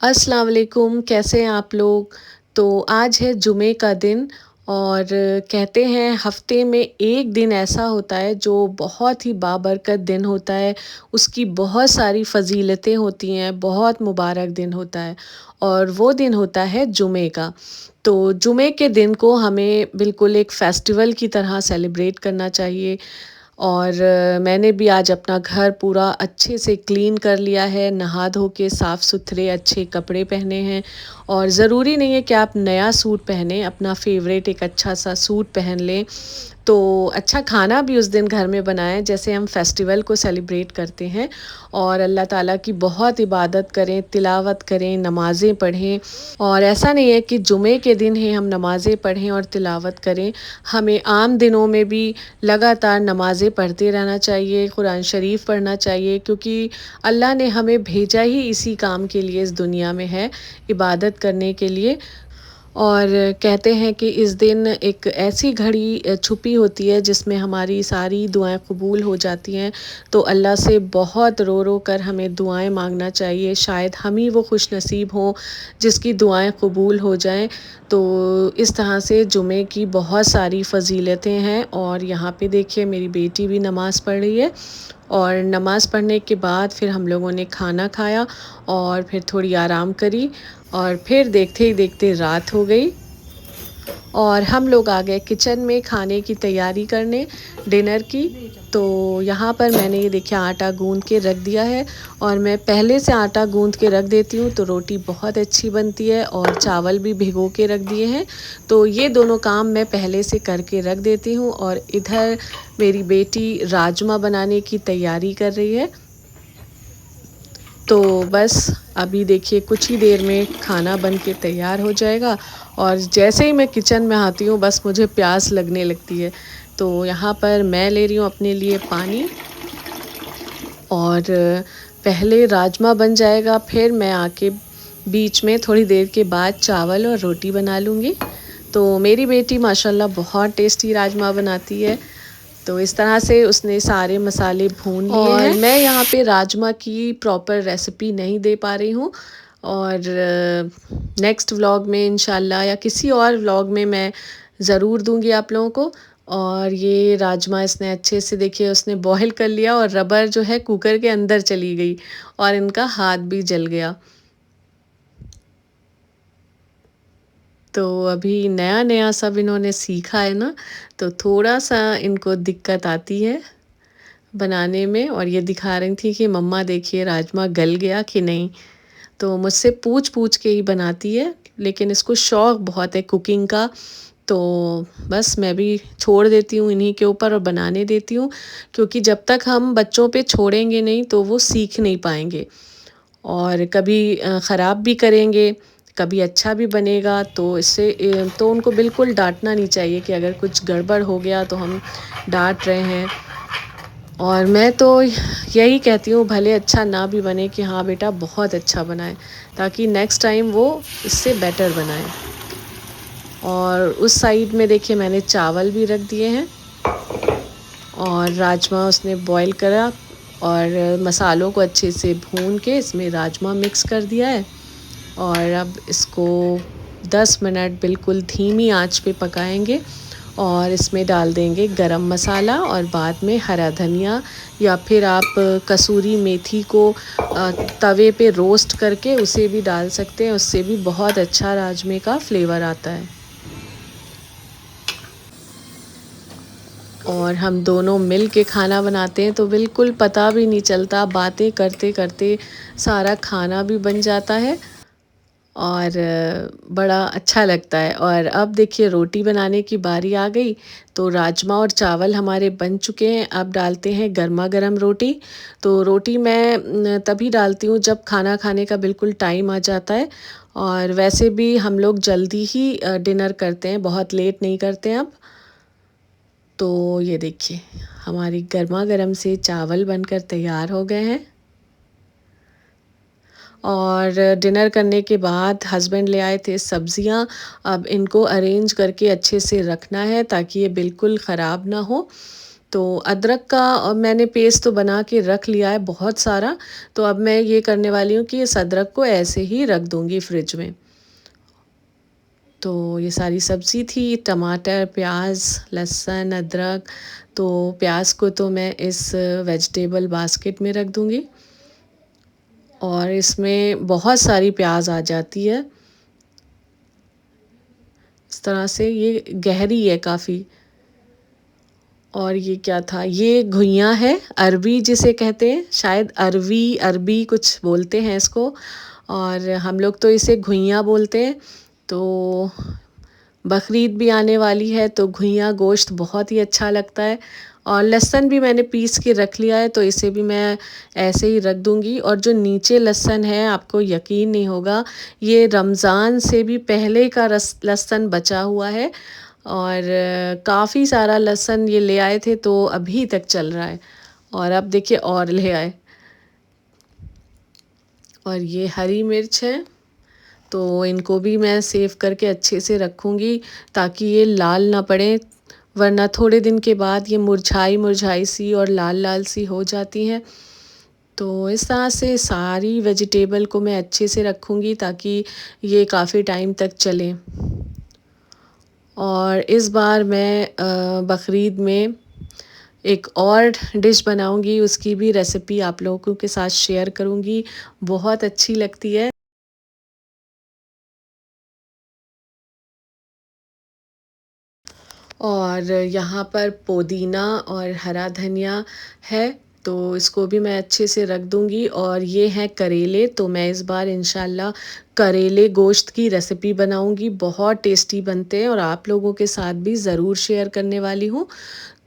अस्सलाम वालेकुम, कैसे हैं आप लोग? तो आज है जुमे का दिन और कहते हैं हफ़्ते में एक दिन ऐसा होता है जो बहुत ही बाबरकत दिन होता है, उसकी बहुत सारी फ़ज़ीलतें होती हैं, बहुत मुबारक दिन होता है और वो दिन होता है जुमे का। तो जुमे के दिन को हमें बिल्कुल एक फ़ेस्टिवल की तरह सेलिब्रेट करना चाहिए और मैंने भी आज अपना घर पूरा अच्छे से क्लीन कर लिया है, नहा धो के साफ़-सुथरे अच्छे कपड़े पहने हैं और ज़रूरी नहीं है कि आप नया सूट पहनें, अपना फ़ेवरेट एक अच्छा-सा सूट पहन लें। तो अच्छा खाना भी उस दिन घर में बनाएँ जैसे हम फेस्टिवल को सेलिब्रेट करते हैं और अल्लाह ताला की बहुत इबादत करें, तिलावत करें, नमाज़ें पढ़ें और ऐसा नहीं है कि जुमे के दिन ही हम नमाज़ें पढ़ें और तिलावत करें। हमें आम दिनों में भी लगातार नमाज़ें पढ़ते रहना चाहिए, कुरान शरीफ पढ़ना चाहिए क्योंकि अल्लाह ने हमें भेजा ही इसी काम के लिए इस दुनिया में है, इबादत करने के लिए। और कहते हैं कि इस दिन एक ऐसी घड़ी छुपी होती है जिसमें हमारी सारी दुआएं कबूल हो जाती हैं। तो अल्लाह से बहुत रो रो कर हमें दुआएं मांगना चाहिए, शायद हम ही वो खुश नसीब हों जिसकी दुआएं कबूल हो जाएं। तो इस तरह से जुमे की बहुत सारी फ़जीलतें हैं और यहाँ पे देखिए मेरी बेटी भी नमाज़ पढ़ रही है और नमाज़ पढ़ने के बाद फिर हम लोगों ने खाना खाया और फिर थोड़ी आराम करी और फिर देखते ही देखते रात हो गई और हम लोग आ गए किचन में खाने की तैयारी करने डिनर की। तो यहाँ पर मैंने ये देखिए आटा गूँध के रख दिया है और मैं पहले से आटा गूँध के रख देती हूँ तो रोटी बहुत अच्छी बनती है और चावल भी भिगो के रख दिए हैं। तो ये दोनों काम मैं पहले से करके रख देती हूँ और इधर मेरी बेटी राजमा बनाने की तैयारी कर रही है। तो बस अभी देखिए कुछ ही देर में खाना बन के तैयार हो जाएगा और जैसे ही मैं किचन में आती हूँ बस मुझे प्यास लगने लगती है। तो यहाँ पर मैं ले रही हूँ अपने लिए पानी और पहले राजमा बन जाएगा फिर मैं आके बीच में थोड़ी देर के बाद चावल और रोटी बना लूँगी। तो मेरी बेटी माशाल्लाह बहुत टेस्टी राजमा बनाती है। तो इस तरह से उसने सारे मसाले भून लिए हैं। मैं यहाँ पे राजमा की प्रॉपर रेसिपी नहीं दे पा रही हूँ और नेक्स्ट व्लॉग में इंशाल्लाह या किसी और व्लॉग में मैं ज़रूर दूँगी आप लोगों को। और ये राजमा इसने अच्छे से देखिए उसने बॉईल कर लिया और रबर जो है कुकर के अंदर चली गई और इनका हाथ भी जल गया। तो अभी नया-नया सब इन्होंने सीखा है ना, तो थोड़ा-सा इनको दिक्कत आती है बनाने में और ये दिखा रही थी कि मम्मा देखिए राजमा गल गया कि नहीं। तो मुझसे पूछ-पूछ के ही बनाती है, लेकिन इसको शौक़ बहुत है कुकिंग का। तो बस मैं भी छोड़ देती हूँ इन्हीं के ऊपर और बनाने देती हूँ, क्योंकि जब तक हम बच्चों पे छोड़ेंगे नहीं तो वो सीख नहीं पाएँगे और कभी ख़राब भी करेंगे, कभी अच्छा भी बनेगा। तो इससे तो उनको बिल्कुल डाँटना नहीं चाहिए कि अगर कुछ गड़बड़ हो गया तो हम डाँट रहे हैं। और मैं तो यही कहती हूँ भले अच्छा ना भी बने कि हाँ बेटा बहुत अच्छा बना है, ताकि नेक्स्ट टाइम वो इससे बेटर बनाए। और उस साइड में देखिए मैंने चावल भी रख दिए हैं और राजमा उसने बॉईल करा और मसालों को अच्छे से भून के इसमें राजमा मिक्स कर दिया है और अब इसको 10 मिनट बिल्कुल धीमी आंच पे पकाएंगे और इसमें डाल देंगे गरम मसाला और बाद में हरा धनिया या फिर आप कसूरी मेथी को तवे पे रोस्ट करके उसे भी डाल सकते हैं, उससे भी बहुत अच्छा राजमे का फ्लेवर आता है। और हम दोनों मिल के खाना बनाते हैं तो बिल्कुल पता भी नहीं चलता, बातें करते करते सारा खाना भी बन जाता है और बड़ा अच्छा लगता है। और अब देखिए रोटी बनाने की बारी आ गई, तो राजमा और चावल हमारे बन चुके हैं। अब डालते हैं गर्मा गर्म रोटी। तो रोटी मैं तभी डालती हूँ जब खाना खाने का बिल्कुल टाइम आ जाता है और वैसे भी हम लोग जल्दी ही डिनर करते हैं, बहुत लेट नहीं करते हैं अब। तो ये देखिए हमारी गर्मा गर्म से चावल बनकर तैयार हो गए हैं और डिनर करने के बाद हस्बैंड ले आए थे सब्जियां। अब इनको अरेंज करके अच्छे से रखना है ताकि ये बिल्कुल ख़राब ना हो। तो अदरक का मैंने पेस्ट तो बना के रख लिया है बहुत सारा। तो अब मैं ये करने वाली हूँ कि इस अदरक को ऐसे ही रख दूँगी फ्रिज में। तो ये सारी सब्ज़ी थी, टमाटर, प्याज़, लहसुन, अदरक। तो प्याज़ को तो मैं इस वेजिटेबल बास्केट में रख दूँगी और इसमें बहुत सारी प्याज़ आ जाती है। इस तरह से ये गहरी है काफ़ी। और ये क्या था? ये घुइयाँ है, अरबी जिसे कहते हैं, शायद अरवी, अरबी कुछ बोलते हैं इसको और हम लोग तो इसे घुइयाँ बोलते हैं। तो बकरीद भी आने वाली है तो घुइयाँ गोश्त बहुत ही अच्छा लगता है और लहसुन भी मैंने पीस के रख लिया है तो इसे भी मैं ऐसे ही रख दूँगी। और जो नीचे लहसुन है आपको यकीन नहीं होगा, ये रमज़ान से भी पहले का लहसुन बचा हुआ है और काफ़ी सारा लहसुन ये ले आए थे तो अभी तक चल रहा है और अब देखिए और ले आए। और ये हरी मिर्च है तो इनको भी मैं सेव करके अच्छे से रखूँगी ताकि ये लाल ना पड़े, वरना थोड़े दिन के बाद ये मुरझाई-मुरझाई सी और लाल-लाल सी हो जाती हैं। तो इस तरह से सारी वेजिटेबल को मैं अच्छे से रखूँगी ताकि ये काफ़ी टाइम तक चलें। और इस बार मैं बकरीद में एक और डिश बनाऊँगी, उसकी भी रेसिपी आप लोगों के साथ शेयर करूँगी, बहुत अच्छी लगती है। और यहाँ पर पुदीना और हरा धनिया है, तो इसको भी मैं अच्छे से रख दूँगी। और ये हैं करेले, तो मैं इस बार इंशाल्लाह करेले गोश्त की रेसिपी बनाऊँगी, बहुत टेस्टी बनते हैं और आप लोगों के साथ भी ज़रूर शेयर करने वाली हूँ।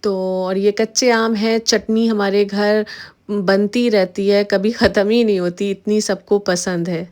तो और ये कच्चे आम हैं, चटनी हमारे घर बनती रहती है, कभी ख़त्म ही नहीं होती, इतनी सबको पसंद है।